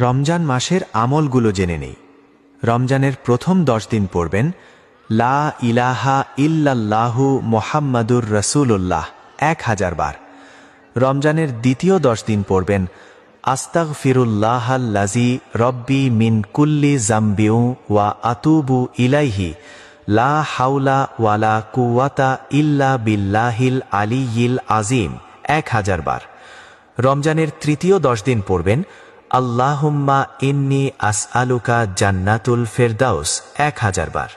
রমজান মাসের আমলগুলো জেনে নেই। রমজানের প্রথম 10 দিন পড়বেন লা ইলাহা ইল্লাল্লাহু মুহাম্মাদুর রাসূলুল্লাহ 1000 বার। রমজানের দ্বিতীয় 10 দিন পড়বেন আস্তাগফিরুল্লাহাল্লাযী রব্বি মিন কুল্লি যামবিউ ওয়া আতুবু ইলাইহি লা হাওলা ওয়ালা কুওয়াতা ইল্লা বিল্লাহিল আলিয়্যিল আযীম 1000 বার। রমজানের তৃতীয় 10 দিন পড়বেন আল্লাহুম্মা ইন্নী আসআলুকা জান্নাতুল ফেরদাউস 1000 বার।